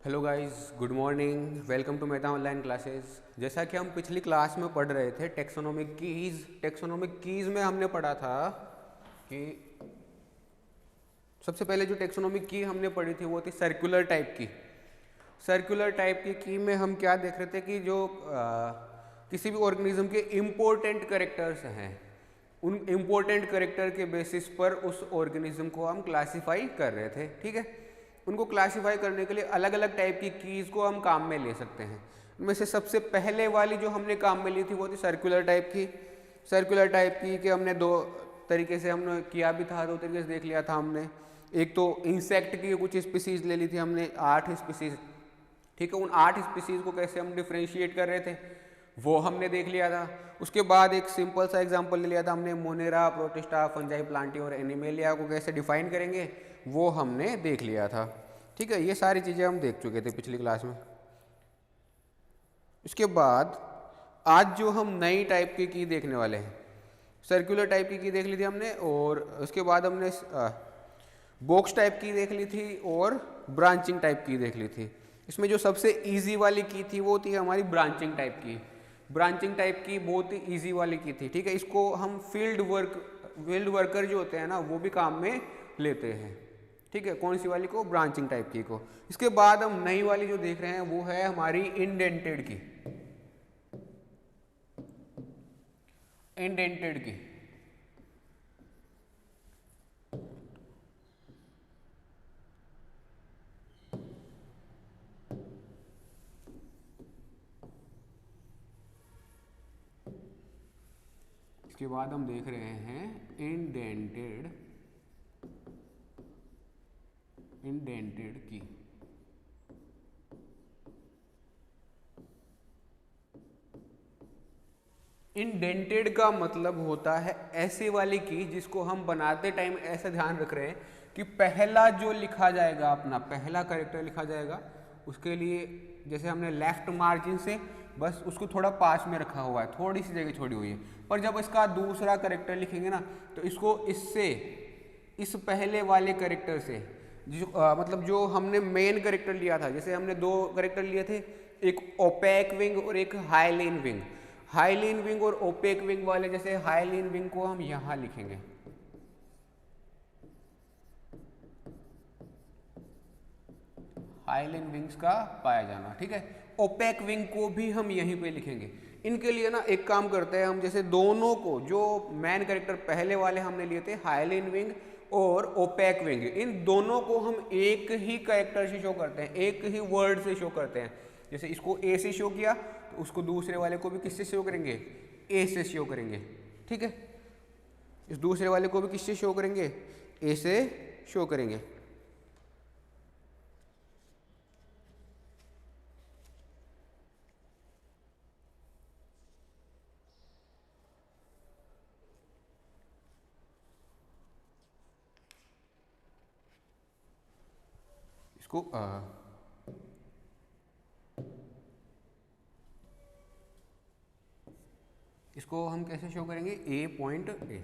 Hello guys, good morning. Welcome to Meta online classes. जैसा कि हम पिछली क्लास में पढ़ रहे थे टेक्सोनोमिक कीज़ में हमने पढ़ा था कि सबसे पहले जो टेक्सोनोमिक की हमने पढ़ी थी वो थी सर्कुलर टाइप की। सर्कुलर टाइप की में हम क्या देख रहे थे कि जो किसी भी ऑर्गेनिज्म के इम्पोर्टेंट करेक्टर्स हैं, उन इम्पोर्टेंट करेक्टर के बेसिस पर उस ऑर्गेनिज्म को हम क्लासीफाई कर रहे थे। ठीक है, उनको क्लासीफाई करने के लिए अलग अलग टाइप की कीज़ को हम काम में ले सकते हैं। उनमें से सबसे पहले वाली जो हमने काम में ली थी वो थी सर्कुलर टाइप की। सर्कुलर टाइप की कि हमने दो तरीके से हमने किया भी था, दो तरीके से देख लिया था हमने। एक तो इंसेक्ट की कुछ स्पीसीज ले ली थी हमने, 8 स्पीसीज। ठीक है, उन 8 स्पीसीज को कैसे हम डिफ्रेंशिएट कर रहे थे वो हमने देख लिया था। उसके बाद एक सिंपल सा एग्जांपल ले लिया था हमने, मोनेरा, प्रोटिस्टा, फंजाई, प्लांटी और एनिमेलिया को कैसे डिफाइन करेंगे वो हमने देख लिया था। ठीक है, ये सारी चीज़ें हम देख चुके थे पिछली क्लास में। इसके बाद आज जो हम नई टाइप की देखने वाले हैं, सर्कुलर टाइप की देख ली थी हमने, और उसके बाद हमने बॉक्स टाइप की देख ली थी और ब्रांचिंग टाइप की देख ली थी। इसमें जो सबसे इजी वाली की थी वो थी हमारी ब्रांचिंग टाइप की। ब्रांचिंग टाइप की बहुत ही इजी वाली की थी। ठीक है, इसको हम फील्ड वर्कर जो होते हैं ना वो भी काम में लेते हैं। ठीक है, कौन सी वाली को? ब्रांचिंग टाइप की को। इसके बाद हम नई वाली जो देख रहे हैं वो है हमारी इंडेंटेड की। इंडेंटेड की इसके बाद हम देख रहे हैं इंडेंटेड की। इंडेंटेड का मतलब होता है ऐसे वाली की जिसको हम बनाते टाइम ऐसा ध्यान रख रहे हैं कि पहला जो लिखा जाएगा, अपना पहला कैरेक्टर लिखा जाएगा, उसके लिए जैसे हमने लेफ्ट मार्जिन से बस उसको थोड़ा पास में रखा हुआ है, थोड़ी सी जगह छोड़ी हुई है। पर जब इसका दूसरा कैरेक्टर लिखेंगे ना तो इसको इससे, इस पहले वाले कैरेक्टर से जो मतलब जो हमने मेन कैरेक्टर लिया था, जैसे हमने दो कैरेक्टर लिए थे, एक ओपेक विंग और एक हाइलीन विंग। हाइलीन विंग और ओपेक विंग वाले, जैसे हाइलीन विंग को हम यहां लिखेंगे, हाइलीन विंग्स का पाया जाना। ठीक है, ओपेक विंग को भी हम यहीं पे लिखेंगे। इनके लिए ना एक काम करते हैं हम, जैसे दोनों को, जो मैन कैरेक्टर पहले वाले हमने लिए थे हाइलीन विंग और ओपेक विंग, इन दोनों को हम एक ही कैरेक्टर से शो करते हैं, एक ही वर्ड से शो करते हैं। जैसे इसको ए से शो किया तो उसको दूसरे वाले को भी किससे शो करेंगे? ए से शो करेंगे। ठीक है, इस दूसरे वाले को भी किससे शो करेंगे? ए से शो करेंगे। इसको इसको हम कैसे शो करेंगे? ए पॉइंट ए,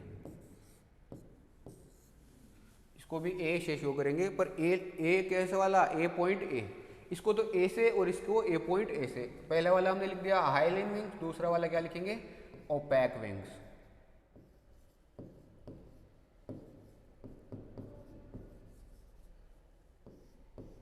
इसको भी ए से शो करेंगे, पर ए कैसे वाला? ए पॉइंट ए। इसको तो ए से और इसको ए पॉइंट ए से। पहला वाला हमने लिख दिया हाइलीन विंग्स, दूसरा वाला क्या लिखेंगे? OPEC wings.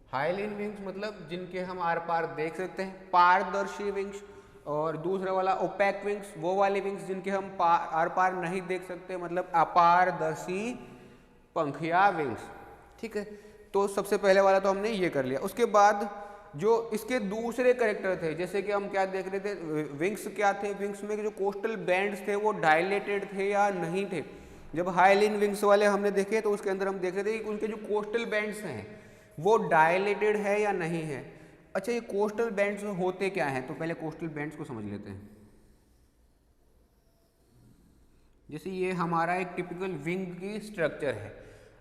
हाइलीन विंग्स मतलब जिनके हम आर पार देख सकते हैं, पारदर्शी विंग्स। और दूसरा वाला ओपैक विंग्स, वो वाले विंग्स जिनके हम आर पार नहीं देख सकते, मतलब अपारदर्शी पंखिया विंग्स। ठीक है, तो सबसे पहले वाला तो हमने ये कर लिया। उसके बाद जो इसके दूसरे करेक्टर थे, जैसे कि हम क्या देख रहे थे, विंग्स क्या थे? विंग्स में जो कोस्टल बैंड्स थे वो डायलेटेड थे या नहीं थे। जब हाइलीन विंग्स वाले हमने देखे तो उसके अंदर हम देख रहे थे कि उनके जो कोस्टल बैंड्स हैं वो डायलेटेड है या नहीं है। अच्छा, ये कोस्टल बैंड्स होते क्या हैं? तो पहले कोस्टल बैंड्स को समझ लेते हैं। जैसे ये हमारा एक टिपिकल विंग की स्ट्रक्चर है।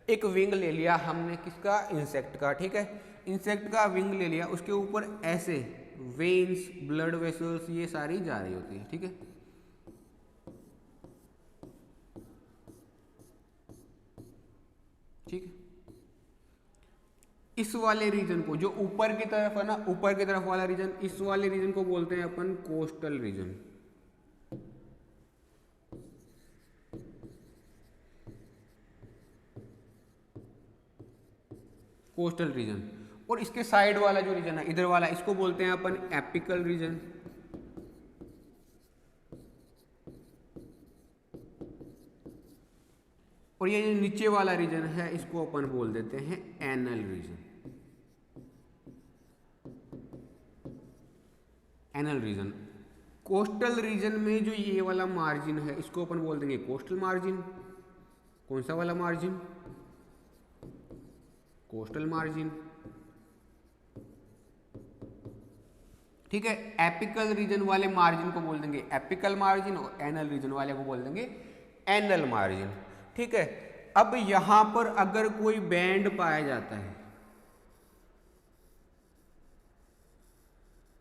एक विंग ले लिया हमने, किसका? इंसेक्ट का। ठीक है, इंसेक्ट का विंग ले लिया, उसके ऊपर ऐसे वेन्स, ब्लड वेसल्स, ये सारी जा रही होती है। ठीक है, ठीक है, इस वाले रीजन को, जो ऊपर की तरफ है ना, ऊपर की तरफ वाला रीजन, इस वाले रीजन को बोलते हैं अपन कोस्टल रीजन। Coastal region. और इसके साइड वाला जो रीजन है, इधर वाला, इसको बोलते हैं अपन एपिकल रीजन। और ये जो नीचे वाला रीजन है, इसको अपन बोल देते हैं anal reason. Anal reason. Coastal region में जो ये वाला मार्जिन है, इसको अपन बोल देंगे कोस्टल मार्जिन। कौन सा वाला मार्जिन? Coastal margin. ठीक है। एपिकल रीजन वाले मार्जिन को बोल देंगे एपिकल मार्जिन, और एनल रीजन वाले को बोल देंगे एनल मार्जिन। ठीक है। अब यहां पर अगर कोई बैंड पाया जाता है,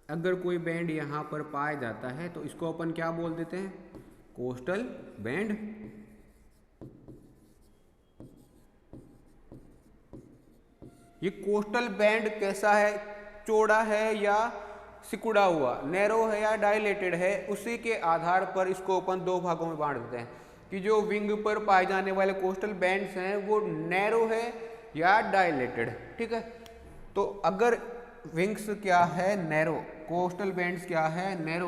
अगर कोई बैंड यहां पर पाया जाता है, तो इसको अपन क्या बोल देते हैं? Coastal band. ये कोस्टल बैंड कैसा है? चौड़ा है या सिकुड़ा हुआ, नैरो है या डायलेटेड है, उसी के आधार पर इसको अपन दो भागों में बांट देते हैं कि जो विंग पर पाए जाने वाले कोस्टल बैंड्स हैं वो नैरो है या डायलेटेड। ठीक है। तो अगर विंग्स क्या है? नैरो। कोस्टल बैंड्स क्या है? नैरो।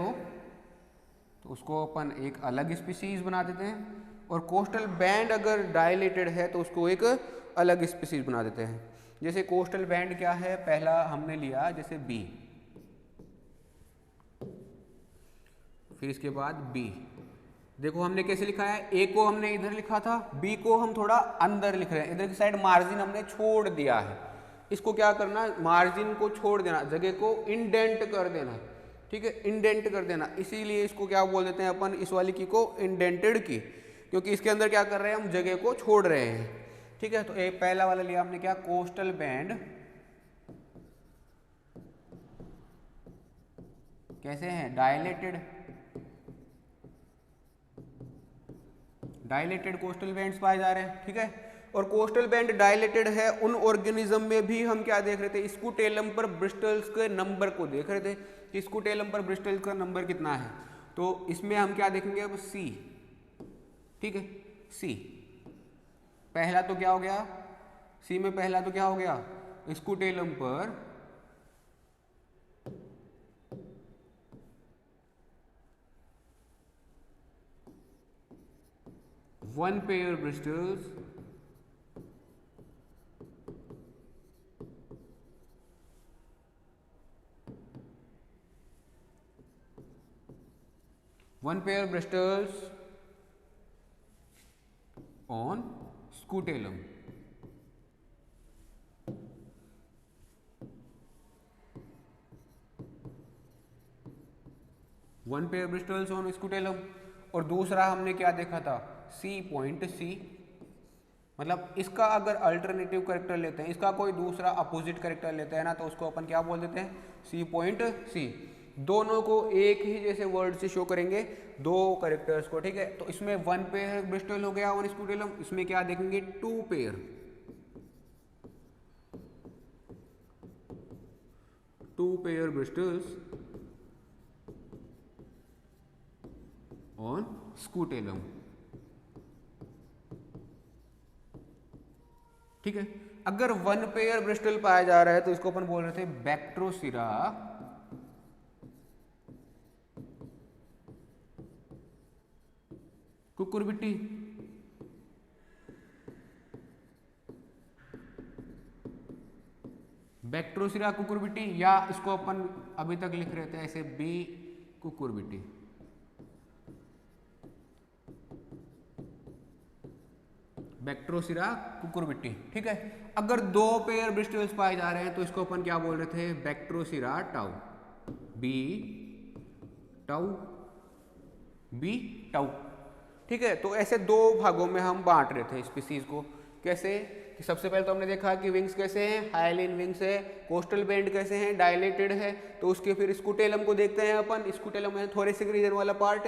तो उसको अपन एक अलग स्पीसीज बना देते हैं। और कोस्टल बैंड अगर डायलेटेड है तो उसको एक अलग स्पीसीज बना देते हैं। जैसे कोस्टल बैंड क्या है? पहला हमने लिया जैसे बी, फिर इसके बाद बी। देखो हमने कैसे लिखा है? ए को हमने इधर लिखा था, बी को हम थोड़ा अंदर लिख रहे हैं। इधर की साइड मार्जिन हमने छोड़ दिया है। इसको क्या करना? मार्जिन को छोड़ देना, जगह को इंडेंट कर देना। ठीक है, इंडेंट कर देना। इसीलिए इसको क्या बोल देते हैं अपन, इस वाली की को इंडेंटेड की, क्योंकि इसके अंदर क्या कर रहे हैं हम? जगह को छोड़ रहे हैं। ठीक है। तो एक पहला वाला लिया हमने क्या? Coastal band. कैसे हैं? डायलेटेड। डायलेटेड कोस्टल बैंड्स पाए जा रहे हैं। ठीक है। और कोस्टल बैंड डायलेटेड है उन ऑर्गेनिज्म में भी हम क्या देख रहे थे? स्कूटेलम पर ब्रिस्टल्स के नंबर को देख रहे थे कि स्कूटेलम पर ब्रिस्टल्स का नंबर कितना है। तो इसमें हम क्या देखेंगे अब? सी। ठीक है, सी। पहला तो क्या हो गया? सी में पहला तो क्या हो गया? स्कूटेलम पर one pair bristles on scutellum. One pair bristles on scutellum. और दूसरा हमने क्या देखा था? C point C. मतलब इसका अगर अल्टरनेटिव कैरेक्टर लेते हैं, इसका कोई दूसरा अपोजिट कैरेक्टर लेते हैं ना, तो उसको अपन क्या बोल देते हैं? C point C. दोनों को एक ही जैसे वर्ड से शो करेंगे, दो कैरेक्टर्स को। ठीक है। तो इसमें वन पेयर ब्रिस्टल हो गया ऑन स्कूटेलम, इसमें क्या देखेंगे? Two pair. Two pair bristles on scutellum. ठीक है। अगर वन पेयर ब्रिस्टल पाया जा रहा है तो इसको अपन बोल रहे थे बैक्ट्रोसिरा कुकुरबिटी। बैक्ट्रोसिरा कुकुरबिटी, या इसको अपन अभी तक लिख रहे थे ऐसे बी कुकुरबिटी। बैक्ट्रोसिरा कुकुरबिटी। ठीक है। अगर दो पेयर ब्रिस्टल्स पाए जा रहे हैं तो इसको अपन क्या बोल रहे थे? Bactrocera tau. B tau, B tau. ठीक है। तो ऐसे दो भागों में हम बांट रहे थे स्पीसीज को। कैसे? कि सबसे पहले तो हमने देखा कि विंग्स कैसे हैं? हाइलिन विंग्स है। कोस्टल बैंड कैसे हैं? डायलेटेड है। तो उसके फिर स्कूटेलम को देखते हैं अपन। स्कूटेलम है थोरेसिक रीजन वाला पार्ट।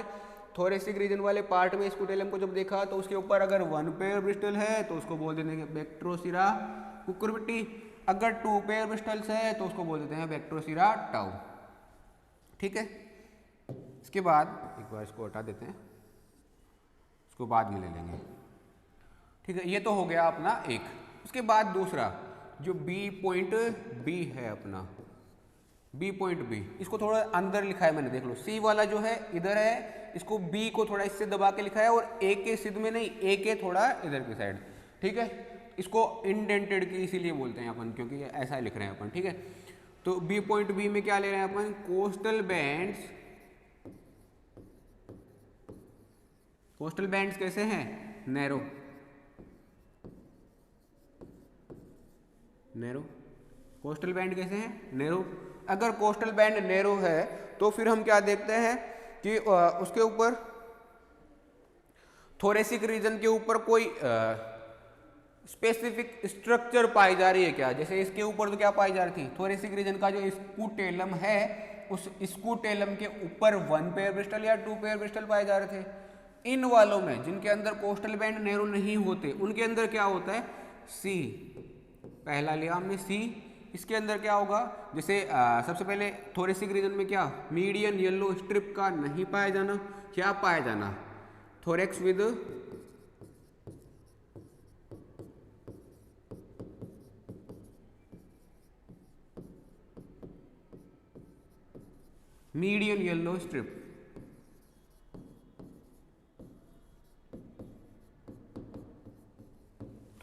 थोरेसिक रीजन वाले पार्ट में स्कूटेलम को जब देखा तो उसके ऊपर अगर वन पेयर ब्रिस्टल है तो उसको बोल देंगे बैक्ट्रोसिरा कुकुरबिटी। अगर 2 पेयर ब्रिस्टल्स है तो उसको बोल देते हैं बैक्ट्रोसिरा टाउ। ठीक है, इसके बाद एक बार इसको हटा देते हैं, इसको बाद में ले लेंगे। ठीक है, ये तो हो गया अपना एक। उसके बाद दूसरा जो B.B है अपना, B.B, इसको थोड़ा अंदर लिखा है मैंने, देख लो C वाला जो है इधर है, इसको B को थोड़ा इससे दबा के लिखा है, और A के सिद्ध में नहीं, A के थोड़ा इधर की साइड। ठीक है, इसको इंडेंटेड की इसीलिए बोलते हैं अपन, क्योंकि ऐसा लिख रहे हैं अपन। ठीक है, तो B.B में क्या ले रहे हैं अपन, कोस्टल बैंड्स। कोस्टल बैंड्स कैसे हैं, नैरो। नैरो कोस्टल बैंड कैसे हैं, नैरो। अगर कोस्टल बैंड नैरो है तो फिर हम क्या देखते हैं कि उसके ऊपर थोरेसिक रीजन के ऊपर कोई स्पेसिफिक स्ट्रक्चर पाई जा रही है क्या। जैसे इसके ऊपर तो क्या पाई जा रही थी, थोरेसिक रीजन का जो स्कूटेलम है, उस स्कूटेलम के ऊपर 1 पेयर ब्रिस्टल या 2 पेयर ब्रिस्टल पाए जा रहे थे। इन वालों में जिनके अंदर कोस्टल बैंड नैरो नहीं होते, उनके अंदर क्या होता है, सी। पहला लिया हमने सी, इसके अंदर क्या होगा, जैसे सबसे पहले थोरेसिक रीजन में क्या, मीडियन येलो स्ट्रिप का नहीं पाया जाना, क्या पाया जाना, thorax with median yellow strip.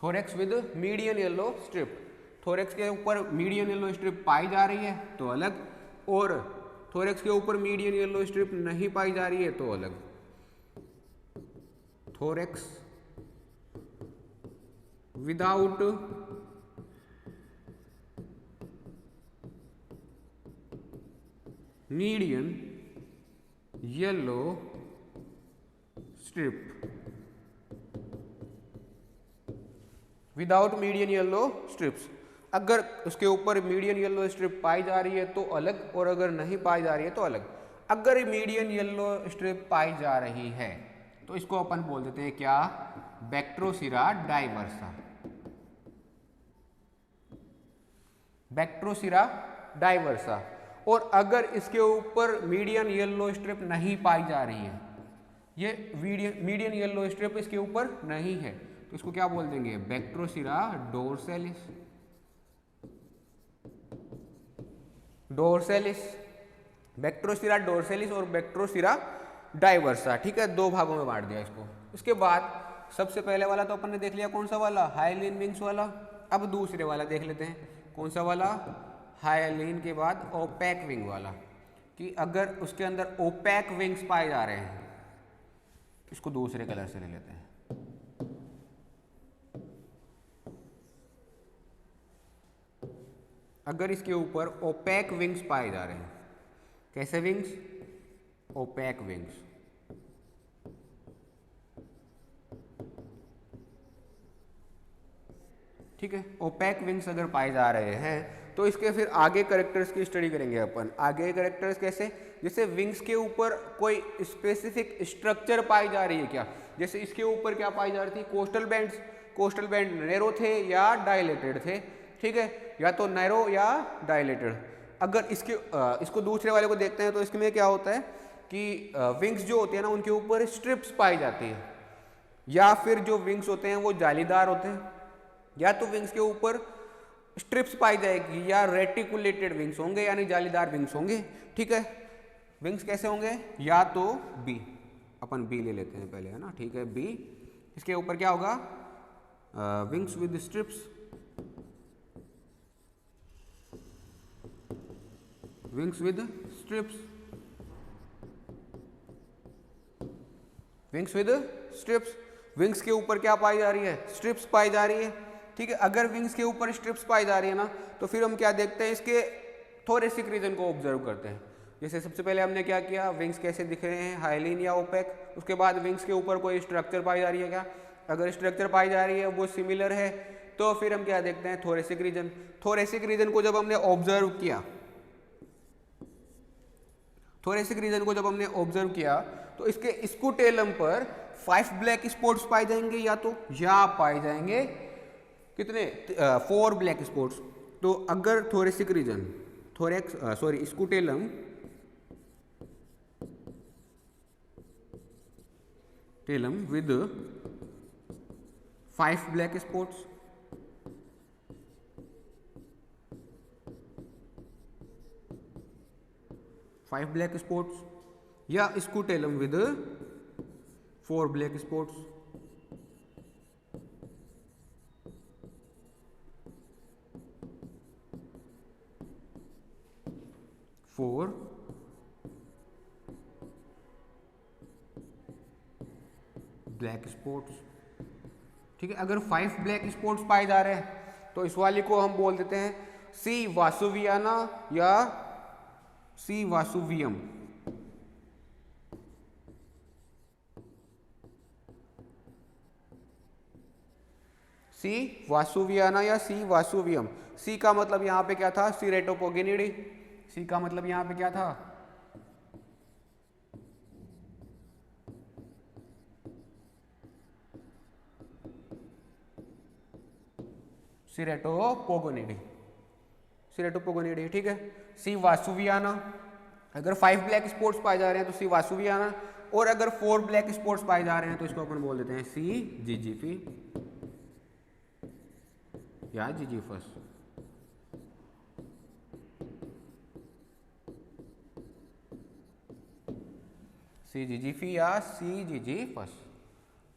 Thorax with median yellow strip, thorax के ऊपर मीडियन येलो स्ट्रिप पाई जा रही है तो अलग, और थोरेक्स के ऊपर मीडियन येलो स्ट्रिप नहीं पाई जा रही है तो अलग। Thorax without median yellow strip, without median yellow strips. अगर उसके ऊपर मीडियन येलो स्ट्रिप पाई जा रही है तो अलग, और अगर नहीं पाई जा रही है तो अलग। अगर मीडियन येलो स्ट्रिप पाई जा रही है तो इसको अपन बोल देते हैं क्या, बैक्ट्रोसिरा डाइवर्सा। बैक्ट्रोसिरा डाइवर्सा। और अगर इसके ऊपर मीडियन येलो स्ट्रिप नहीं पाई जा रही है, ये मीडियन येलो स्ट्रिप इसके ऊपर नहीं है, तो इसको क्या बोल देंगे, बैक्ट्रोसिरा डोर्सेलिस। डोर्सेलिस, बैक्ट्रोसिरा डोर्सेलिस और बैक्ट्रोसिरा डाइवर्सा। ठीक है, 2 भागों में बांट दिया इसको। उसके बाद सबसे पहले वाला तो अपन ने देख लिया, कौन सा वाला, हाइलिन विंग्स वाला। अब दूसरे वाला देख लेते हैं, कौन सा वाला, हाइलिन के बाद ओपैक विंग वाला, कि अगर उसके अंदर ओपैक विंग्स पाए जा रहे हैं, इसको दूसरे कलर से ले लेते हैं। अगर इसके ऊपर ओपैक विंग्स पाए जा रहे हैं, कैसे विंग्स, ओपैक विंग्स। ठीक है, ओपैक विंग्स अगर पाए जा रहे हैं तो इसके फिर आगे कैरेक्टर्स की स्टडी करेंगे अपन। आगे कैरेक्टर्स कैसे, जैसे विंग्स के ऊपर कोई स्पेसिफिक स्ट्रक्चर पाई जा रही है क्या। जैसे इसके ऊपर क्या पाई जा रही थी, coastal bands. Coastal band narrow थे या डायलेटेड थे, ठीक है, या तो नैरो या डायलेटेड। अगर इसको दूसरे वाले को देखते हैं तो इसमें क्या होता है कि विंग्स जो होते हैं ना, उनके ऊपर स्ट्रिप्स पाई जाती हैं, या फिर जो विंग्स होते हैं वो जालीदार होते हैं, या तो विंग्स के ऊपर स्ट्रिप्स पाई जाएगी, या रेटिकुलेटेड विंग्स होंगे यानी जालीदार विंग्स होंगे। ठीक है, विंग्स कैसे होंगे, या तो बी, अपन बी ले लेते हैं पहले, है ना, ठीक है, बी। इसके ऊपर क्या होगा, wings with strips, wings with strips, wings with strips. Wings के ऊपर क्या पाई जा रही है, स्ट्रिप्स पाई जा रही है। ठीक है, अगर विंग्स के ऊपर स्ट्रिप्स पाई जा रही है ना, तो फिर हम क्या देखते हैं, इसके थोरेसिक रीजन को ऑब्जर्व करते हैं। जैसे सबसे पहले हमने क्या किया, विंग्स कैसे दिख रहे हैं, हाइलिन या ओपेक। उसके बाद विंग्स के ऊपर कोई स्ट्रक्चर पाई जा रही है क्या, अगर स्ट्रक्चर पाई जा रही है वो सिमिलर है, तो फिर हम क्या देखते हैं, थोरेसिक रीजन। थोरेसिक रीजन को जब हमने ऑब्जर्व किया, थोरेसिक रीजन को जब हमने ऑब्जर्व किया, तो इसके स्कूटेलम पर 5 ब्लैक स्पॉट्स पाए जाएंगे, या पाए जाएंगे कितने, 4 ब्लैक स्पॉट्स। तो अगर thoracic region, scutellum with 5 black spots, या scutellum with 4 black spots, black spots. ठीक है, अगर 5 ब्लैक स्पॉट्स पाए जा रहे हैं तो इस वाली को हम बोल देते हैं सी वासुवियाना या सी वासुवियम। सी वासुवियाना या सी वासुवियम। सी का मतलब यहां पे क्या था, सीरेटोपोगेनिडी। सी का मतलब यहां पे क्या था, सीरेटोपोगोनिडी। ठीक है। सी वासुवियाना, अगर 5 ब्लैक स्पॉट्स पाए जा रहे हैं तो सी वासुवियाना, और अगर 4 ब्लैक स्पॉट्स पाए जा रहे हैं तो इसको अपन बोल देते हैं सी जिजीफी या जिजीफस। सी जिजीफी या सी जिजीफस।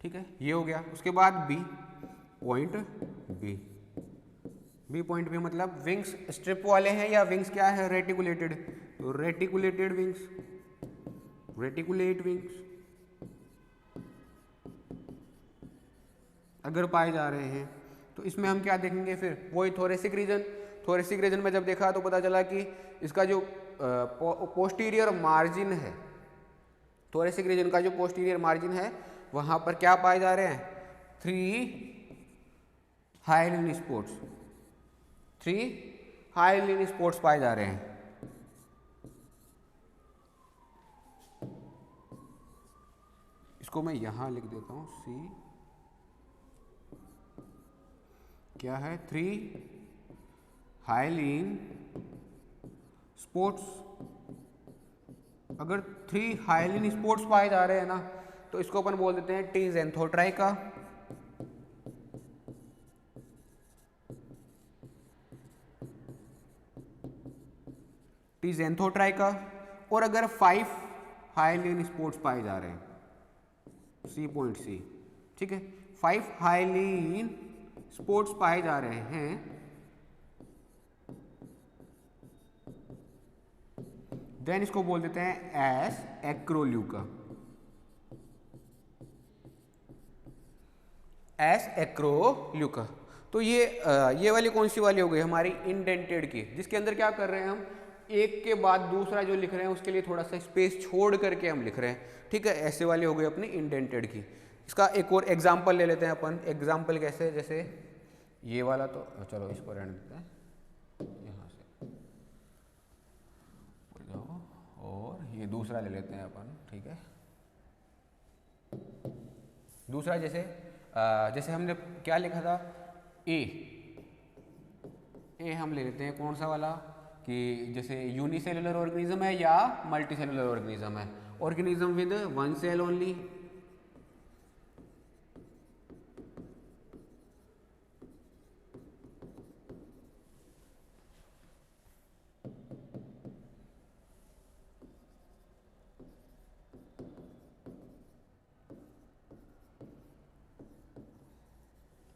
ठीक है, ये हो गया। उसके बाद बी पॉइंट बी मतलब विंग्स स्ट्रिप वाले हैं या विंग्स क्या है, रेटिकुलेटेड। तो रेटिकुलेटेड विंग्स, रेटिकुलेट विंग्स अगर पाए जा रहे हैं तो इसमें हम क्या देखेंगे, फिर वही थोरेसिक रीजन। थोरेसिक रीजन में जब देखा तो पता चला कि इसका जो पोस्टीरियर मार्जिन है, थोरेसिक रीजन का जो पोस्टीरियर मार्जिन है, वहां पर क्या पाए जा रहे हैं, 3 हाइलिन स्पॉट्स, 3 हाइलिन स्पॉट्स पाए जा रहे हैं। इसको मैं यहां लिख देता हूं, सी क्या है, 3 हाइलिन स्पॉट्स। अगर 3 हाइलिन स्पॉट्स पाए जा रहे हैं ना तो इसको अपन बोल देते हैं टी ज़ेंथोट्राइका। टी ज़ेंथोट्राइका। और अगर 5 हाइलिन स्पॉट्स पाए जा रहे हैं, सी पॉइंट सी। ठीक है, 5 हाइलिन स्पॉट्स पाए जा रहे हैं देन इसको बोल देते हैं एस एक्रोल्यूका। एस एक्रोल्यूका। तो ये वाली कौन सी वाली हो गई हमारी, इंडेंटेड की, जिसके अंदर क्या कर रहे हैं हम, एक के बाद दूसरा जो लिख रहे हैं उसके लिए थोड़ा सा स्पेस छोड़ करके हम लिख रहे हैं। ठीक है, ऐसे वाली हो गई अपनी इंडेंटेड की। इसका एक और एग्जाम्पल ले लेते हैं अपन। एग्जाम्पल कैसे, जैसे ये वाला, तो चलो इसको रहने देते हैं, यहाँ से और ये दूसरा ले लेते हैं अपन। ठीक है, दूसरा जैसे हमने क्या लिखा था, ए हम ले लेते हैं कौन सा वाला, कि जैसे यूनिसेलुलर ऑर्गेनिज्म है या मल्टीसेलुलर ऑर्गेनिज्म है, organism with 1 cell only,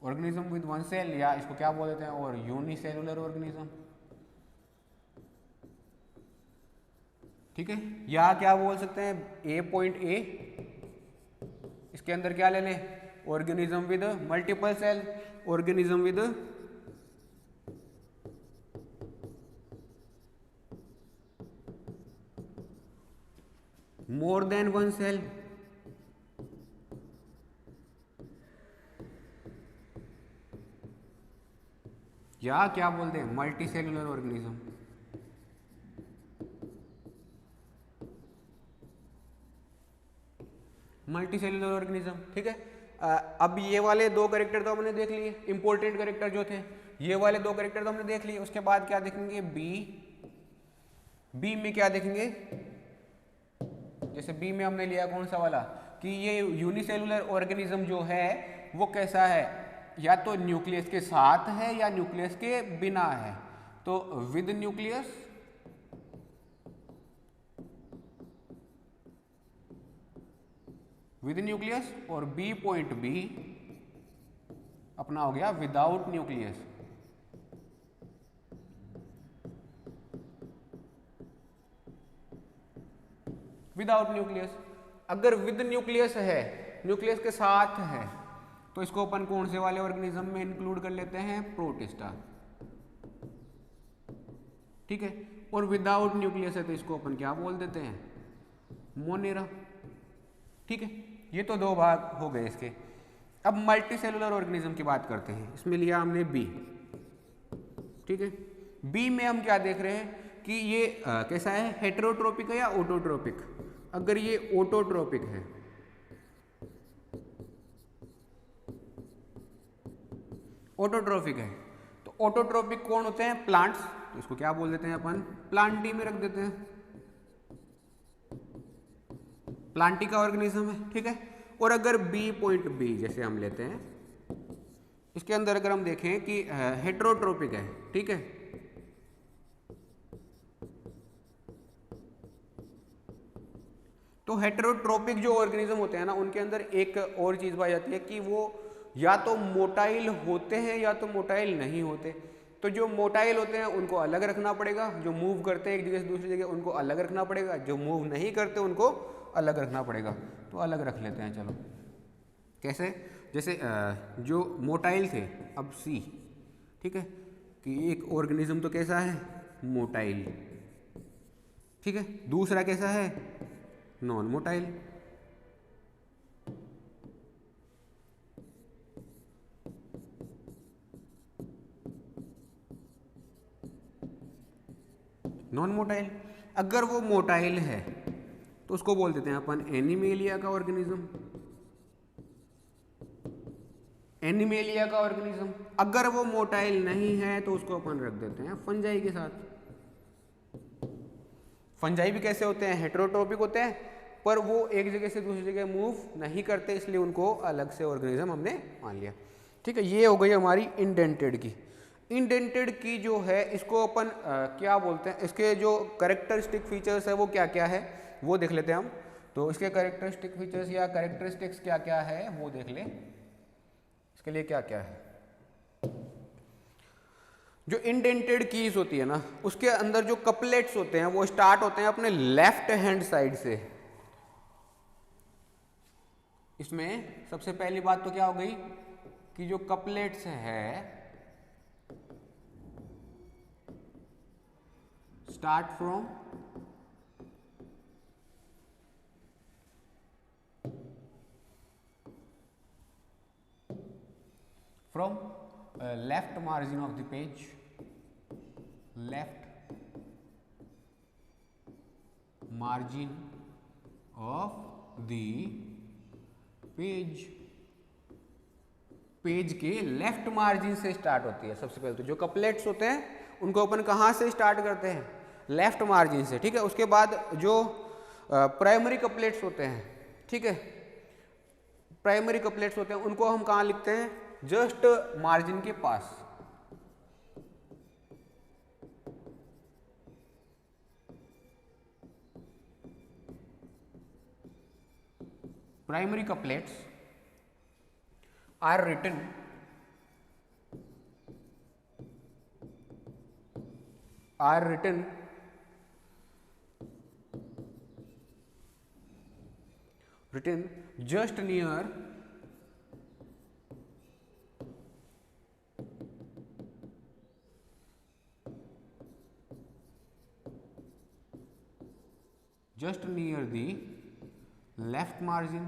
organism with 1 cell, या इसको क्या बोल देते हैं, और यूनिसेलुलर ऑर्गेनिज्म। ठीक है, या क्या बोल सकते हैं, ए पॉइंट ए, इसके अंदर क्या ले लें, organism with multiple cell, organism with more than 1 cell, या क्या बोलते हैं, multi cellular organism. Multi cellular organism. ठीक है, अब ये वाले 2 कैरेक्टर तो हमने देख लिए, इंपॉर्टेंट कैरेक्टर जो थे। ये वाले दो कैरेक्टर तो हमने देख लिए। उसके बाद क्या देखेंगे, बी में क्या देखेंगे, जैसे बी में हमने लिया कौन सा वाला कि ये यूनिसेलुलर ऑर्गेनिज्म जो है वो कैसा है, या तो न्यूक्लियस के साथ है या न्यूक्लियस के बिना है। तो विद न्यूक्लियस, विद न्यूक्लियस, और बी पॉइंट बी अपना हो गया विदाउट न्यूक्लियस। Without nucleus. अगर विद न्यूक्लियस है, न्यूक्लियस के साथ है, तो इसको अपन कौन से वाले ऑर्गेनिज्म में इंक्लूड कर लेते हैं, प्रोटिस्टा। ठीक है। और विदाउट न्यूक्लियस है तो इसको अपन क्या बोल देते हैं, मोनेरा। ठीक है, ये तो दो भाग हो गए इसके। अब मल्टी सेलुलर ऑर्गेनिज्म की बात करते हैं। इसमें लिया हमने बी। ठीक है, बी में हम क्या देख रहे हैं कि ये कैसा है, हेटेरोट्रोपिक है या ऑटोट्रोपिक। अगर ये ऑटोट्रोपिक है, ऑटोट्रोपिक है, तो ऑटोट्रोपिक कौन होते हैं, प्लांट्स। तो इसको क्या बोल देते हैं अपन, प्लांटी में रख देते हैं, प्लांटी का ऑर्गेनिज्म है। ठीक है। और अगर बी पॉइंट बी जैसे हम लेते हैं, इसके अंदर अगर हम देखें कि हेटेरोट्रोपिक है, ठीक है, तो हेटेरोट्रोपिक जो ऑर्गेनिज्म होते हैं ना, उनके अंदर एक और चीज पाई जाती है कि वो या तो मोटाइल होते हैं या तो मोटाइल नहीं होते। तो जो मोटाइल होते हैं उनको अलग रखना पड़ेगा, जो मूव करते हैं एक जगह से दूसरी जगह उनको अलग रखना पड़ेगा, जो मूव नहीं करते उनको अलग रखना पड़ेगा। तो अलग रख लेते हैं, चलो कैसे, जैसे जो मोटाइल थे, अब सी, ठीक है, कि एक ऑर्गेनिज्म तो कैसा है, मोटाइल। ठीक है, दूसरा कैसा है, नॉन मोटाइल। Non motile. अगर वो मोटाइल है तो उसको बोल देते हैं अपन एनिमेलिया का ऑर्गेनिज्म, एनिमेलिया का ऑर्गेनिज्म। अगर वो मोटाइल नहीं है तो उसको अपन रख देते हैं फंजाई के साथ। फंजाई भी कैसे होते हैं, हेटेरोट्रोपिक होते हैं, पर वो एक जगह से दूसरी जगह मूव नहीं करते, इसलिए उनको अलग से ऑर्गेनिज्म हमने मान लिया। ठीक है, ये हो गई हमारी इंडेंटेड की। इंडेंटेड की जो है इसको अपन क्या बोलते हैं, इसके जो कैरेक्टरिस्टिक फीचर्स है वो क्या क्या है वो देख लेते हैं हम। तो इसके कैरेक्टरिस्टिक फीचर्स या कैरेक्टरिस्टिक्स क्या क्या है वो देख लें। इसके लिए क्या क्या है, जो इंडेंटेड कीज होती है ना, उसके अंदर जो कपलेट्स होते हैं वो स्टार्ट होते हैं अपने लेफ्ट हैंड साइड से। इसमें सबसे पहली बात तो क्या हो गई कि जो कपलेट्स है start from left margin of the page, left margin of the page, page के लेफ्ट मार्जिन से स्टार्ट होती है। सबसे पहले तो जो कपलेट्स होते हैं उनको अपन कहाँ से स्टार्ट करते हैं, लेफ्ट मार्जिन से। ठीक है, उसके बाद जो प्राइमरी कपलेट्स होते हैं, ठीक है, प्राइमरी कपलेट्स होते हैं उनको हम कहाँ लिखते हैं, जस्ट मार्जिन के पास। Primary couplets are written just near the left margin,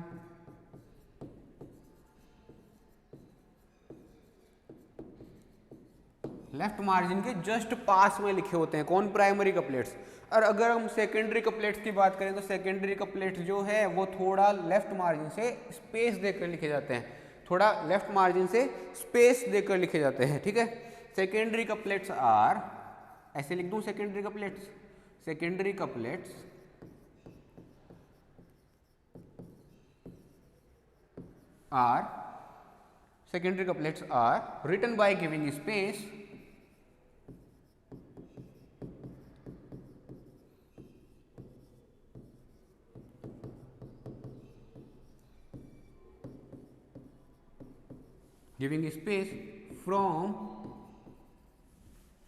left margin के जस्ट पास में लिखे होते हैं। कौन, प्राइमरी कपलेट्स। और अगर हम सेकेंडरी कपलेट्स की बात करें तो सेकेंडरी कपलेट्स जो है वो थोड़ा लेफ्ट मार्जिन से स्पेस देकर लिखे जाते हैं, थोड़ा लेफ्ट मार्जिन से स्पेस देकर लिखे जाते हैं। ठीक है, सेकेंडरी कपलेट्स आर, ऐसे लिख दूं secondary couplets, secondary couplets are, secondary couplets are written by giving space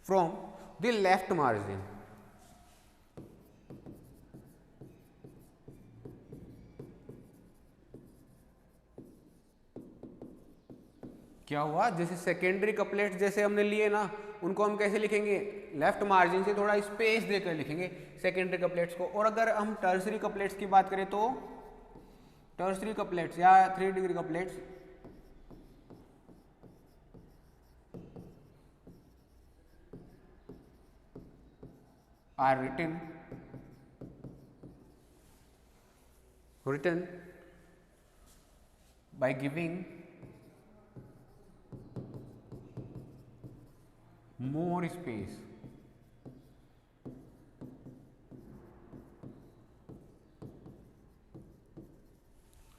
from the left margin. क्या हुआ, जैसे सेकेंडरी कपलेट्स जैसे हमने लिए ना, उनको हम कैसे लिखेंगे, लेफ्ट मार्जिन से थोड़ा स्पेस देकर लिखेंगे सेकेंडरी कपलेट्स को। और अगर हम टर्सरी कपलेट्स की बात करें तो टर्सरी कपलेट्स या 3 degree couplets are written by giving more space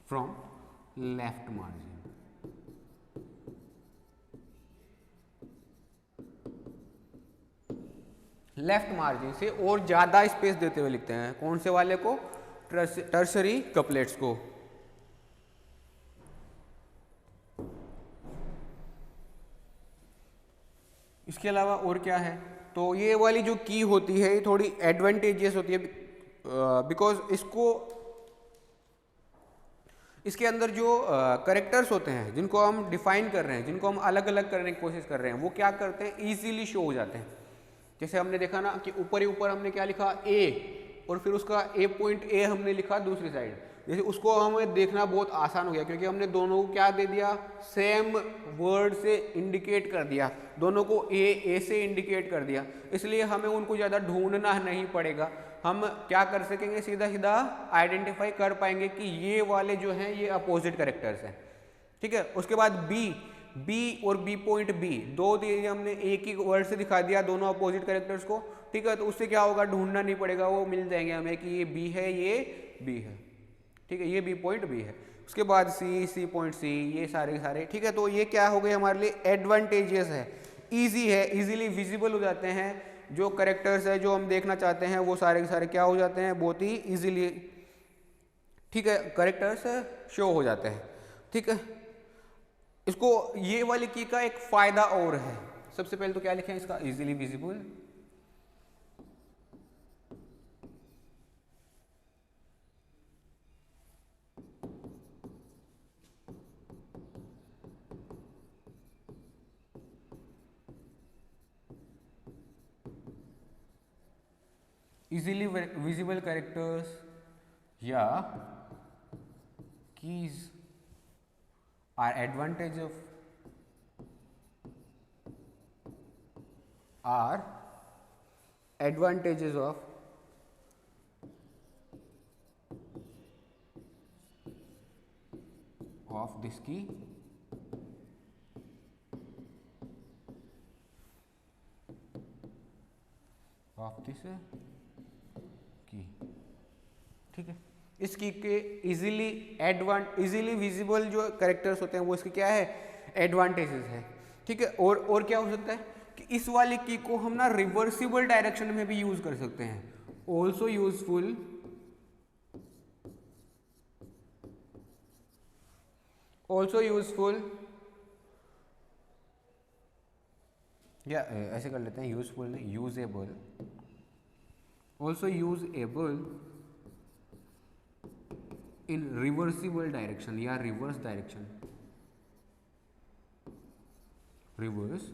from left margin. Left margin से और ज्यादा स्पेस देते हुए लिखते हैं, कौन से वाले को, टर्सरी कपलेट्स को। इसके अलावा और क्या है, तो ये वाली जो की होती है ये थोड़ी एडवांटेजियस होती है, बिकॉज इसके अंदर जो करेक्टर्स होते हैं जिनको हम डिफाइन कर रहे हैं, जिनको हम अलग अलग करने की कोशिश कर रहे हैं, वो क्या करते हैं, इजीली शो हो जाते हैं। जैसे हमने देखा ना कि ऊपर ही ऊपर हमने क्या लिखा, ए, और फिर उसका ए पॉइंट ए हमने लिखा दूसरी साइड, जैसे उसको हमें देखना बहुत आसान हो गया क्योंकि हमने दोनों को क्या दे दिया, सेम वर्ड से इंडिकेट कर दिया, दोनों को ए से इंडिकेट कर दिया, इसलिए हमें उनको ज़्यादा ढूंढना नहीं पड़ेगा। हम क्या कर सकेंगे, सीधा सीधा आइडेंटिफाई कर पाएंगे कि ये वाले जो हैं ये अपोजिट कैरेक्टर्स हैं। ठीक है, उसके बाद बी और बी पॉइंट बी, दो दिए हमने, एक ही वर्ड से दिखा दिया दोनों अपोजिट कैरेक्टर्स को। ठीक है, तो उससे क्या होगा, ढूंढना नहीं पड़ेगा, वो मिल जाएंगे हमें कि ये बी है, ये बी है। ठीक है, ये बी पॉइंट बी है। उसके बाद सी पॉइंट सी, ये सारे। ठीक है, तो ये क्या हो गए हमारे लिए, एडवांटेजियस है, ईजी है, इजीली विजिबल हो जाते हैं। जो कैरेक्टर्स है जो हम देखना चाहते हैं वो सारे के सारे क्या हो जाते हैं, बहुत ही इजीली, ठीक है, कैरेक्टर्स शो हो जाते हैं। ठीक है, इसको ये वाली की का एक फायदा और है, सबसे पहले तो क्या लिखें इसका, easily visible, easily visible characters या keys are advantage of advantages of this key ठीक है, इस की के इजीली विजिबल जो कैरेक्टर्स होते हैं वो इसके क्या है, एडवांटेजेस है। ठीक है, और क्या हो सकता है कि इस वाली की को हम ना रिवर्सिबल डायरेक्शन में भी यूज कर सकते हैं, ऑल्सो यूजफुल या ऐसे कर लेते हैं, यूजफुल नहीं, यूजेबल, ऑल्सो यूजेबल इन रिवर्सिबल डायरेक्शन या रिवर्स डायरेक्शन, रिवर्स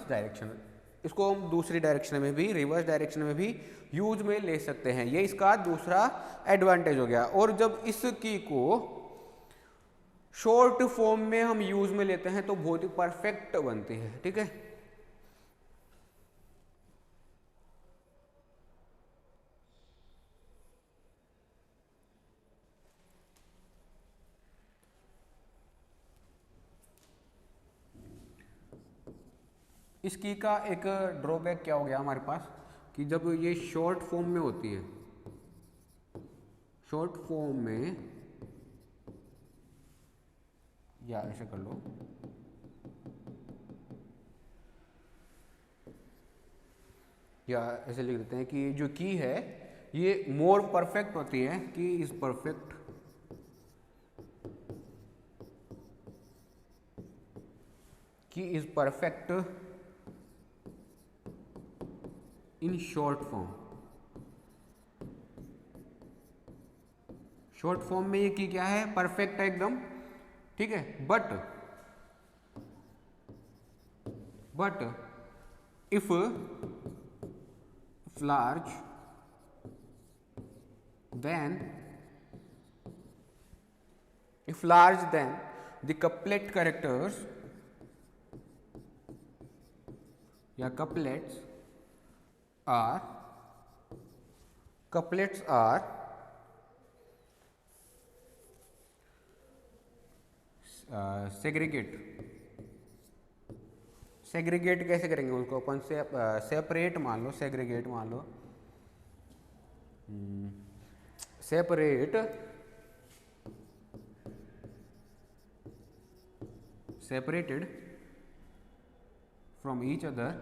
डायरेक्शन, इसको हम दूसरी डायरेक्शन में भी, रिवर्स डायरेक्शन में भी यूज में ले सकते हैं। ये इसका दूसरा एडवांटेज हो गया। और जब इस की को शॉर्ट फॉर्म में हम यूज में लेते हैं तो बहुत ही परफेक्ट बनती है। ठीक है, इस की का एक ड्रॉबैक क्या हो गया हमारे पास कि जब ये शॉर्ट फॉर्म में होती है, शॉर्ट फॉर्म में, या ऐसे कर लो, या ऐसे लिख देते हैं कि जो की है ये मोर परफेक्ट होती है, की is perfect in short form. Short form में ये की क्या है, परफेक्ट है एकदम, ठीक है। But if large then the couplet characters या couplets are सेग्रीगेट कैसे करेंगे उसको अपन से, सेपरेट मान लो, सेग्रीगेट मान लो, separated from each other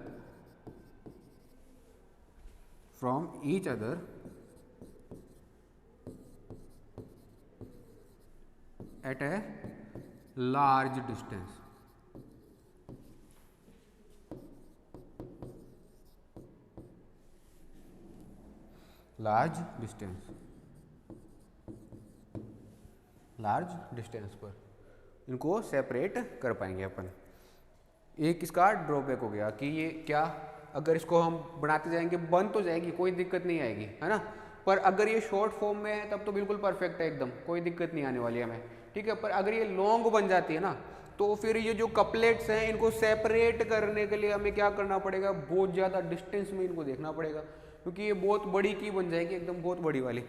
at a large distance। Large distance पर इनको सेपरेट कर पाएंगे अपन। एक इसका ड्रॉबैक हो गया कि ये क्या, अगर इसको हम बढ़ाते जाएंगे बन तो जाएगी, कोई दिक्कत नहीं आएगी, है ना। पर अगर ये शॉर्ट फॉर्म में है तब तो बिल्कुल परफेक्ट है एकदम, कोई दिक्कत नहीं आने वाली है हमें, ठीक है। पर अगर ये लॉन्ग बन जाती है ना, तो फिर ये जो कपलेट्स हैं इनको सेपरेट करने के लिए हमें क्या करना पड़ेगा, बहुत ज़्यादा डिस्टेंस में इनको देखना पड़ेगा, क्योंकि ये बहुत बड़ी की बन जाएगी एकदम, बहुत बड़ी वाली,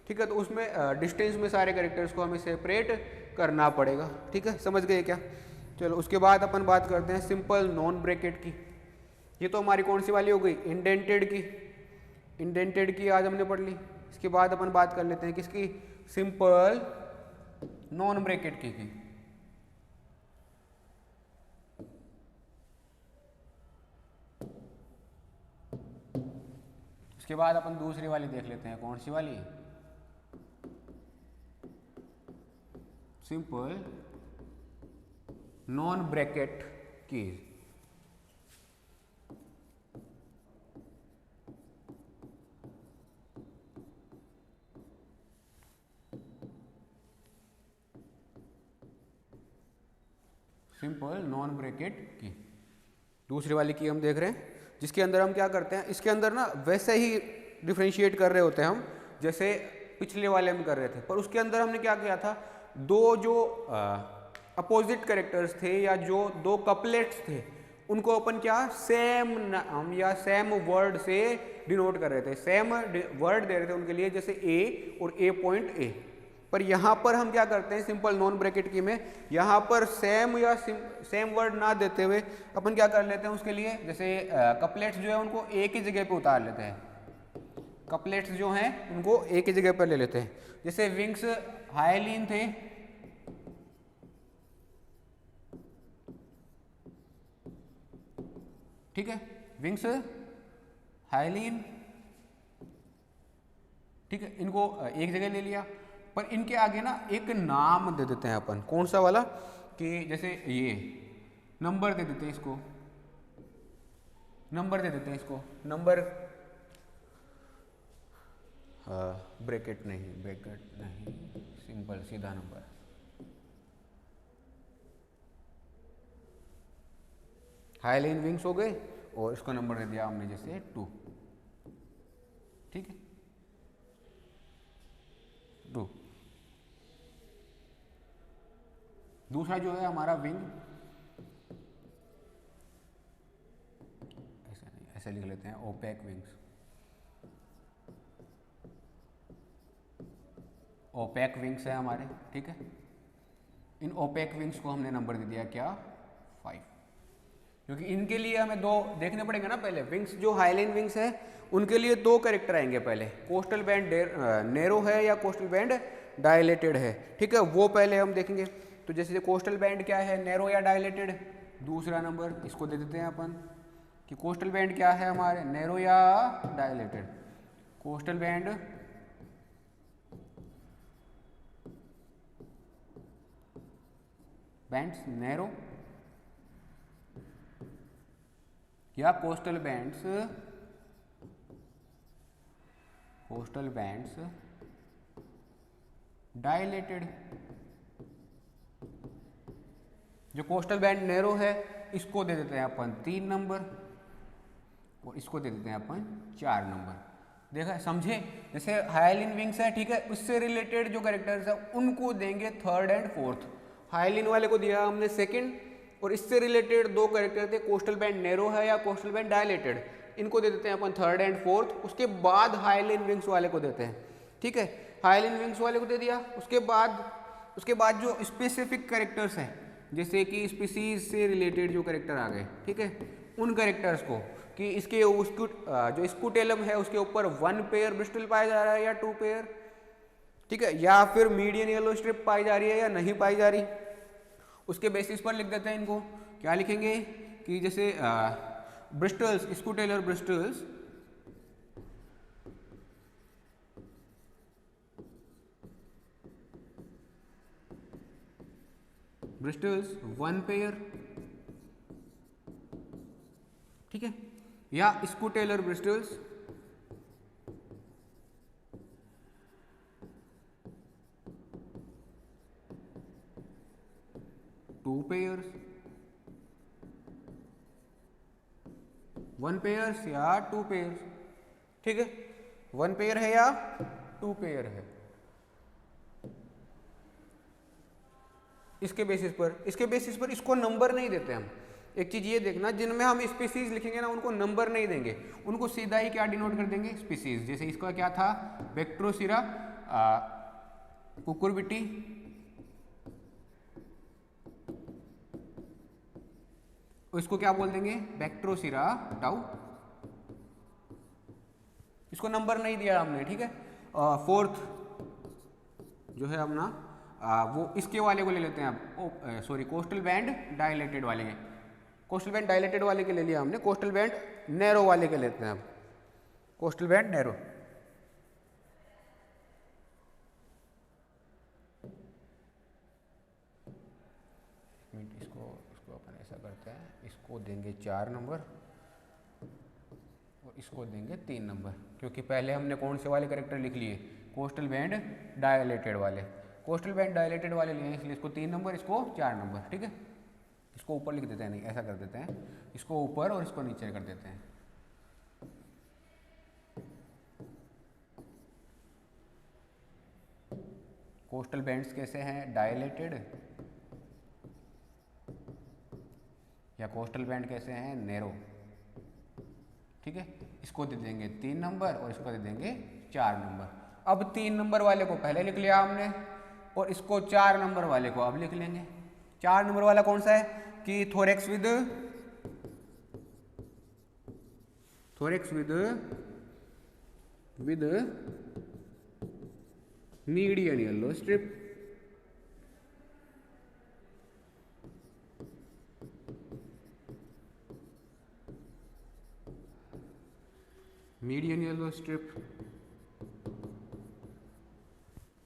ठीक है। तो उसमें डिस्टेंस में सारे कैरेक्टर्स को हमें सेपरेट करना पड़ेगा, ठीक है। समझ गए क्या? चलो उसके बाद अपन बात करते हैं सिंपल नॉन ब्रैकेट की। ये तो हमारी कौन सी वाली हो गई, इंडेंटेड की। इंडेंटेड की आज हमने पढ़ ली। इसके बाद अपन बात कर लेते हैं किसकी, सिंपल नॉन ब्रैकेट की। उसके बाद अपन दूसरी वाली देख लेते हैं, कौन सी वाली, simple non bracket keys. Simple non bracket की दूसरी वाली की हम देख रहे हैं, जिसके अंदर हम क्या करते हैं, इसके अंदर ना वैसे ही डिफ्रेंशिएट कर रहे होते हैं हम जैसे पिछले वाले में कर रहे थे। पर उसके अंदर हमने क्या किया था, दो जो अपोजिट कैरेक्टर्स थे या जो दो कपलेट्स थे उनको अपन क्या सेम नाम या सेम वर्ड से डिनोट कर रहे थे, सेम वर्ड दे रहे थे उनके लिए, जैसे ए और ए पॉइंट ए। पर यहाँ पर हम क्या करते हैं सिंपल नॉन ब्रैकेट की में, यहाँ पर सेम या सेम वर्ड ना देते हुए अपन क्या कर लेते हैं उसके लिए, जैसे कपलेट्स जो है उनको एक ही जगह पे उतार लेते हैं, कपलेट्स जो हैं उनको एक ही जगह पर ले लेते हैं। जैसे विंग्स हाइलिन थे, ठीक है, विंग्स हाइलिन, ठीक है, इनको एक जगह ले लिया। पर इनके आगे ना एक नाम दे देते हैं अपन, कौन सा वाला, कि जैसे ये नंबर दे देते हैं इसको, नंबर दे देते हैं इसको, नंबर ब्रैकेट नहीं, सिंपल सीधा नंबर। हाईलाइन विंग्स हो गए और इसका नंबर दे दिया हमने जैसे 2, ठीक है, 2। दूसरा जो है हमारा विंग, ऐसा नहीं, ऐसा लिख लेते हैं ओपेक विंग्स, ओपेक विंग्स है हमारे, ठीक है। इन ओपेक विंग्स को हमने नंबर दे दिया क्या, 5, क्योंकि इनके लिए हमें दो देखने पड़ेंगे ना पहले। विंग्स जो हाइलाइन विंग्स है उनके लिए दो कैरेक्टर आएंगे पहले, कोस्टल बैंड नैरो है या कोस्टल बैंड डायलेटेड है, ठीक है, वो पहले हम देखेंगे। तो जैसे कोस्टल बैंड क्या है, नैरो या डायलेटेड, दूसरा नंबर इसको दे देते हैं अपन कि कोस्टल बैंड क्या है हमारे, नैरो या dilated. Coastal band bands narrow या कोस्टल बैंड्स डायलेटेड। जो कोस्टल बैंड नैरो है इसको दे देते हैं अपन 3 नंबर और इसको दे देते हैं अपन 4 नंबर। देखा, समझे? जैसे हाइलाइन विंग्स है, ठीक है, उससे रिलेटेड जो कैरेक्टर्स है उनको देंगे 3rd एंड 4th। हाइलाइन वाले को दिया हमने 2nd, और इससे रिलेटेड दो कैरेक्टर थे, कोस्टल बैंड नैरो है या कोस्टल बैंड डायलेटेड, इनको दे देते हैं अपन 3rd एंड 4th। उसके बाद हाइलाइन विंग्स वाले को देते हैं, ठीक है, हाइलाइन विंग्स वाले को दे दिया। उसके बाद जो स्पेसिफिक कैरेक्टर्स हैं, जैसे कि स्पीसीज से रिलेटेड जो कैरेक्टर आ गए, ठीक है, उन कैरेक्टर्स को कि इसके उसको जो स्कूटेलम है उसके ऊपर 1 पेयर ब्रिस्टल पाया जा रहा है या 2 पेयर, ठीक है, या फिर मीडियन येलो स्ट्रिप पाई जा रही है या नहीं पाई जा रही, उसके बेसिस पर लिख देते हैं इनको। क्या लिखेंगे कि जैसे ब्रिस्टल्स, स्कूटेलर ब्रिस्टल्स ब्रिस्टल्स 1 पेयर, ठीक है, या स्कूटेलर ब्रिस्टल्स 2 पेयर्स, 1 पेयर्स या 2 पेयर्स, ठीक है, 1 पेयर है या 2 पेयर है। इसके बेसिस पर इसको नंबर नहीं देते हम। एक चीज ये देखना, जिनमें हम स्पीसीज लिखेंगे ना उनको नंबर नहीं देंगे, उनको सीधा ही क्या डिनोट कर देंगे, स्पीसीज। जैसे इसका क्या था, बैक्ट्रोसिरा कुकुरबिटी, इसको क्या बोल देंगे, बैक्ट्रोसिरा टाउ, इसको नंबर नहीं दिया हमने, ठीक है। 4th जो है अपना वो इसके वाले को ले लेते हैं आप, सॉरी, कोस्टल बैंड डायलेटेड वाले के, कोस्टल बैंड डायलेटेड वाले के ले लिया हमने, कोस्टल बैंड नैरो वाले के लेते हैं अब, कोस्टल बैंड नैरो। इसको अपन ऐसा करते हैं, इसको देंगे 4 नंबर और इसको देंगे 3 नंबर, क्योंकि पहले हमने कौन से वाले कैरेक्टर लिख लिए, कोस्टल बैंड डायलेटेड वाले, कोस्टल बैंड डायलेटेड वाले लिए, इसलिए इसको 3 नंबर, इसको 4 नंबर, ठीक है। इसको ऊपर लिख देते हैं, नहीं ऐसा कर देते हैं, इसको ऊपर और इसको नीचे कर देते हैं। कोस्टल बैंड्स कैसे हैं, डायलेटेड, या कोस्टल बैंड कैसे हैं, नैरो, ठीक है। इसको दे देंगे 3 नंबर और इसको दे देंगे 4 नंबर। अब 3 नंबर वाले को पहले लिख लिया हमने और इसको 4 नंबर वाले को अब लिख लेंगे। 4 नंबर वाला कौन सा है कि thorax with median yellow strip, median yellow strip,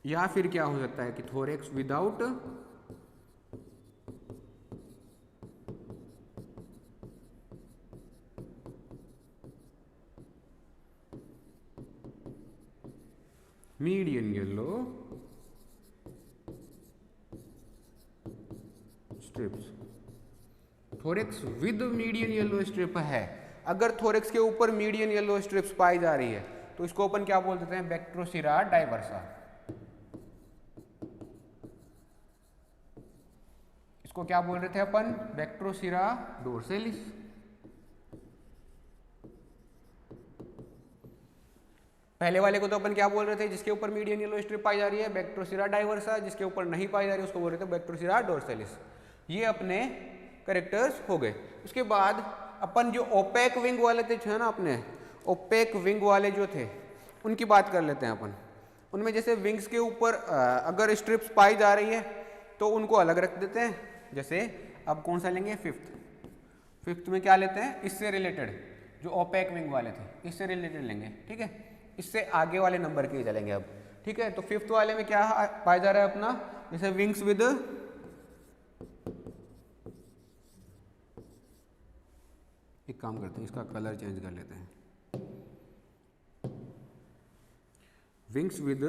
या फिर क्या हो सकता है कि thorax without median yellow strips. Thorax with median yellow strip है, अगर थोरेक्स के ऊपर मीडियन येलो स्ट्रिप्स पाई जा रही है तो इसको अपन क्या बोल देते हैं, बैक्ट्रोसिरा डाइवर्सा। इसको क्या बोल रहे थे अपन, बैक्ट्रोसिरा डोर्सेलिस। पहले वाले को तो अपन क्या बोल रहे थे, जिसके ऊपर मीडियन येलो स्ट्रिप पाई जा रही है, बैक्ट्रोसिरा डाइवर्सा, जिसके ऊपर नहीं पाई जा रही है उसको बोल रहे थे बैक्ट्रोसिरा डोर्सेलिस। ये अपने करेक्टर्स हो गए। उसके बाद अपन जो ओपेक विंग वाले थे ना, अपने ओपेक विंग वाले जो थे उनकी बात कर लेते हैं अपन। उनमें जैसे विंग्स के ऊपर अगर स्ट्रिप्स पाई जा रही है तो उनको अलग रख देते हैं। जैसे अब कौन सा लेंगे, फिफ्थ में क्या लेते हैं, इससे रिलेटेड जो ओपेक विंग वाले थे इससे रिलेटेड लेंगे, ठीक है। इससे आगे वाले नंबर के चलेंगे अब, ठीक है। तो फिफ्थ वाले में क्या पाया जा रहा है अपना, जैसे विंग्स विद एक काम करते हैं, इसका कलर चेंज कर लेते हैं, विंग्स विद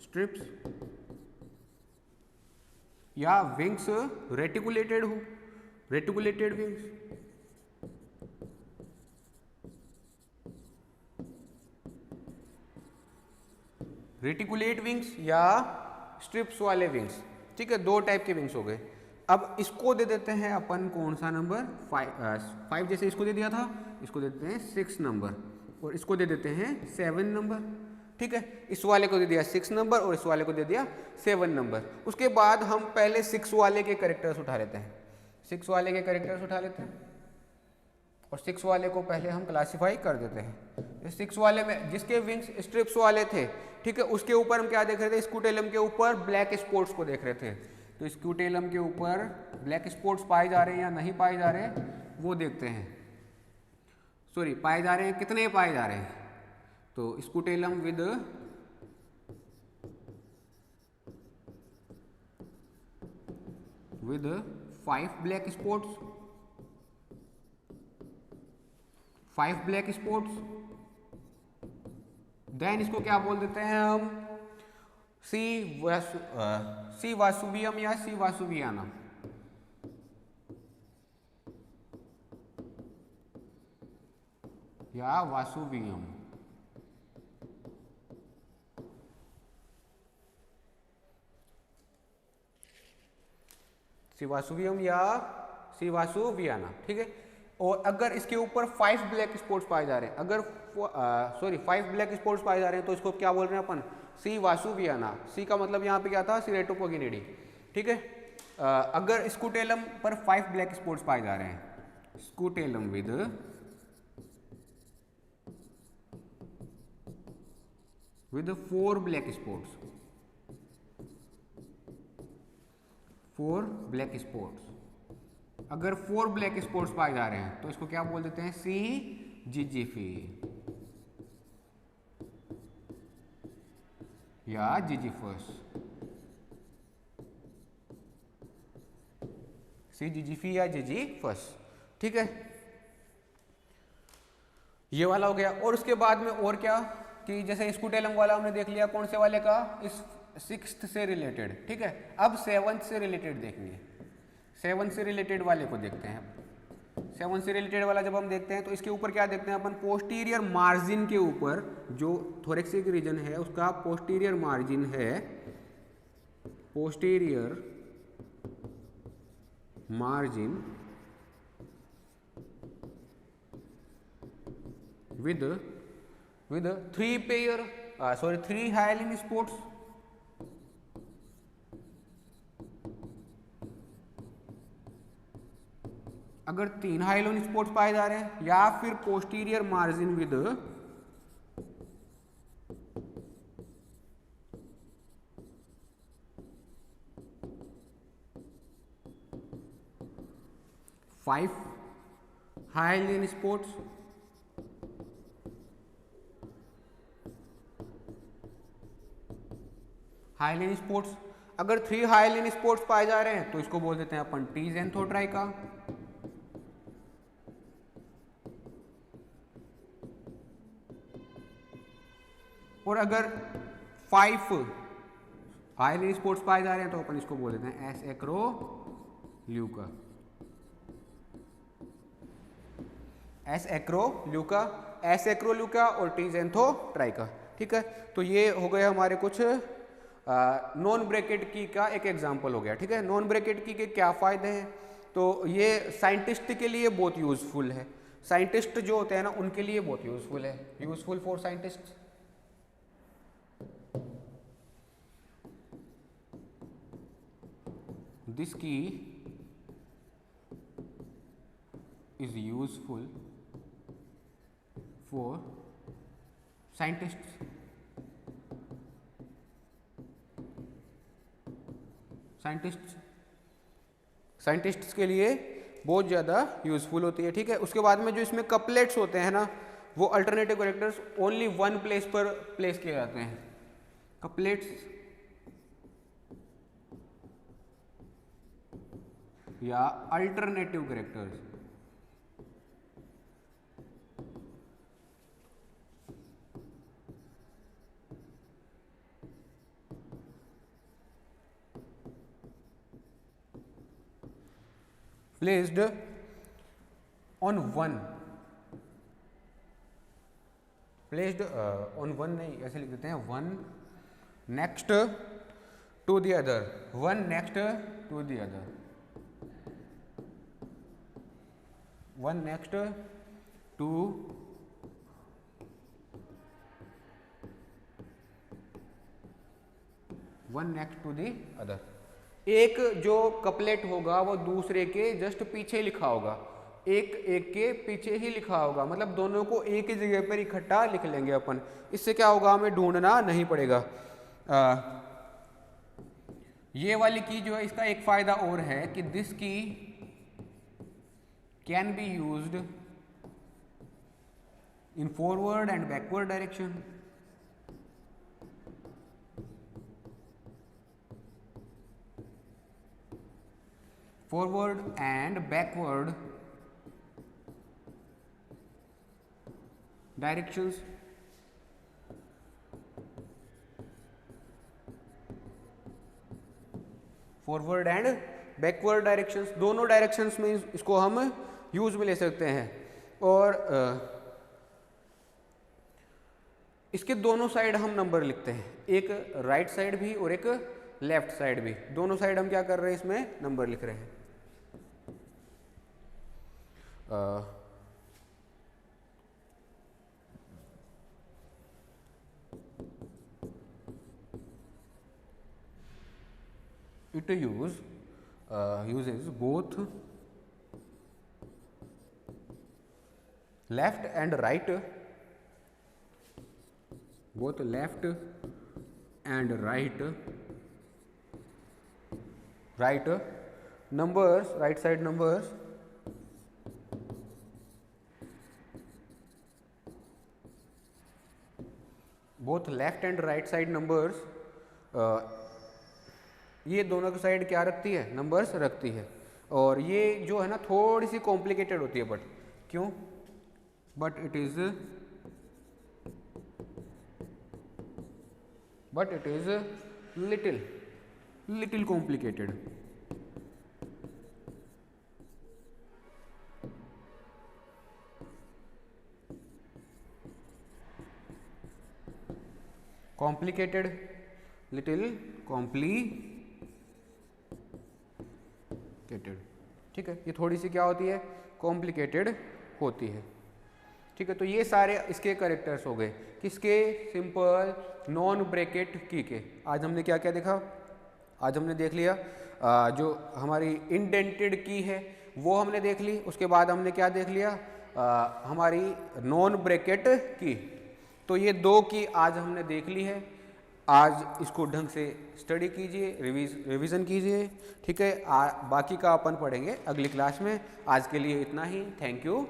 स्ट्रिप्स या विंग्स रेटिकुलेटेड हो, रेटिकुलेटेड विंग्स, रेटिकुलेट विंग्स या स्ट्रिप्स वाले विंग्स, ठीक है। दो टाइप के विंग्स हो गए। अब इसको दे देते हैं अपन कौन सा नंबर, 5 जैसे इसको दे दिया था, इसको दे देते हैं 6 नंबर और इसको दे देते हैं 7 नंबर, ठीक है। इस वाले को दे दिया 6 नंबर और इस वाले को दे दिया 7 नंबर। उसके बाद हम पहले 6 वाले के कैरेक्टर्स उठा लेते हैं, 6 वाले के कैरेक्टर्स उठा लेते हैं और 6 वाले को पहले हम क्लासीफाई कर देते हैं। 6 वाले में जिसके विंग्स स्ट्रिप्स वाले थे, ठीक है, उसके ऊपर हम क्या देख रहे थे, स्कूटेलम के ऊपर ब्लैक स्पॉट्स को देख रहे थे। तो स्कूटेलम के ऊपर ब्लैक स्पॉट्स पाए जा रहे हैं या नहीं पाए जा रहे हैं वो देखते हैं, सॉरी पाए जा रहे हैं, कितने पाए जा रहे हैं। तो scutellum with 5 black spots, 5 black spots. Then इसको क्या बोल देते हैं हम, सी वासुवियम या सी वासुवियाना, या वासुवियम। सिवासुवियम या सिवासुवियाना, ठीक है। और अगर इसके ऊपर 5 ब्लैक स्पॉट्स पाए जा रहे हैं, अगर 5 ब्लैक स्पॉट्स पाए जा रहे हैं तो इसको क्या बोल रहे हैं अपन, सी वासुवियाना। सी का मतलब यहाँ पे क्या था, सिरेटोपोगिनिडी, ठीक है। अगर स्कूटेलम पर 5 ब्लैक स्पॉट्स पाए जा रहे हैं, scutellum with 4 black spots, 4 black spots. अगर 4 ब्लैक स्पॉट्स पाए जा रहे हैं तो इसको क्या बोल देते हैं, सी जिजिफी या जिजिफस, सी जिजिफी या जिजिफस, ठीक है। ये वाला हो गया। और उसके बाद में और क्या, कि जैसे स्कूटेलम वाला हमने देख लिया, कौन से वाले का, इस 6th से रिलेटेड, ठीक है। अब 7th से रिलेटेड देखेंगे, 7 से रिलेटेड वाले को देखते हैं। 7 से रिलेटेड वाला जब हम देखते हैं तो इसके ऊपर क्या देखते हैं अपन, पोस्टीरियर मार्जिन के ऊपर जो थोरेक्सिक रीजन है उसका पोस्टीरियर मार्जिन है, posterior margin with 3 hyaline spots. अगर 3 हाइलोन स्पॉट्स पाए जा रहे हैं, या फिर posterior margin with 5 hyaline spots, hyaline spots. अगर 3 हाइलिन स्पॉट्स पाए जा रहे हैं तो इसको बोल देते हैं अपन टी ज़ेंथोट्राइका। और अगर 5 हाइलिन स्पॉट्स पाए जा रहे हैं तो अपन इसको बोल देते हैं एस एक्रोल्यूका, एस एक्रोल्यूका, एस एक्रोल्यूका और टी ज़ेंथोट्राइका, ठीक है। तो ये हो गया हमारे कुछ नॉन ब्रैकेट की का एक एग्जांपल हो गया, ठीक है। नॉन ब्रैकेट की के क्या फ़ायदे हैं, तो ये साइंटिस्ट के लिए बहुत यूज़फुल है, साइंटिस्ट जो होते हैं ना उनके लिए बहुत यूज़फुल है, यूज़फुल फॉर साइंटिस्ट। दिस की is useful for scientists. Scientists के लिए बहुत ज़्यादा यूजफुल होती है, ठीक है। उसके बाद में जो इसमें कपलेट्स होते हैं ना, वो alternative characters only one place पर प्लेस किए जाते हैं। कपलेट्स या alternative characters, placed on one, placed on one नहीं, ऐसे लिख देते हैं, one next to the other, one next to the other, one next to the other. एक जो कपलेट होगा वो दूसरे के जस्ट पीछे लिखा होगा, एक एक के पीछे ही लिखा होगा, मतलब दोनों को एक ही जगह पर इकट्ठा लिख लेंगे अपन। इससे क्या होगा, हमें ढूंढना नहीं पड़ेगा। ये वाली की जो है, इसका एक फायदा और है कि दिस की can be used in forward and backward direction. Forward and backward directions. Forward and backward directions, दोनों डायरेक्शंस में इसको हम यूज में ले सकते हैं। और इसके दोनों साइड हम नंबर लिखते हैं, एक राइट साइड भी और एक लेफ्ट साइड भी, दोनों साइड हम क्या कर रहे हैं, इसमें नंबर लिख रहे हैं। It uses both left and right, both left and right numbers, right side numbers, both left and right side numbers, ये दोनों की साइड क्या रखती है, नंबर्स रखती है। और ये जो है ना थोड़ी सी कॉम्प्लिकेटेड होती है, बट क्यों, but it is little complicated. Complicated, little complicated, ठीक है। ये थोड़ी सी क्या होती है, कॉम्प्लिकेटेड होती है, ठीक है। तो ये सारे इसके कैरेक्टर्स हो गए, किसके, सिंपल नॉन ब्रैकेट की के। आज हमने क्या क्या देखा, आज हमने देख लिया जो हमारी इंडेंटेड की है वो हमने देख ली। उसके बाद हमने क्या देख लिया, हमारी नॉन ब्रैकेट की। तो ये दो की आज हमने देख ली है। आज इसको ढंग से स्टडी कीजिए, रिवीजन कीजिए, ठीक है। बाकी का अपन पढ़ेंगे अगली क्लास में। आज के लिए इतना ही, थैंक यू।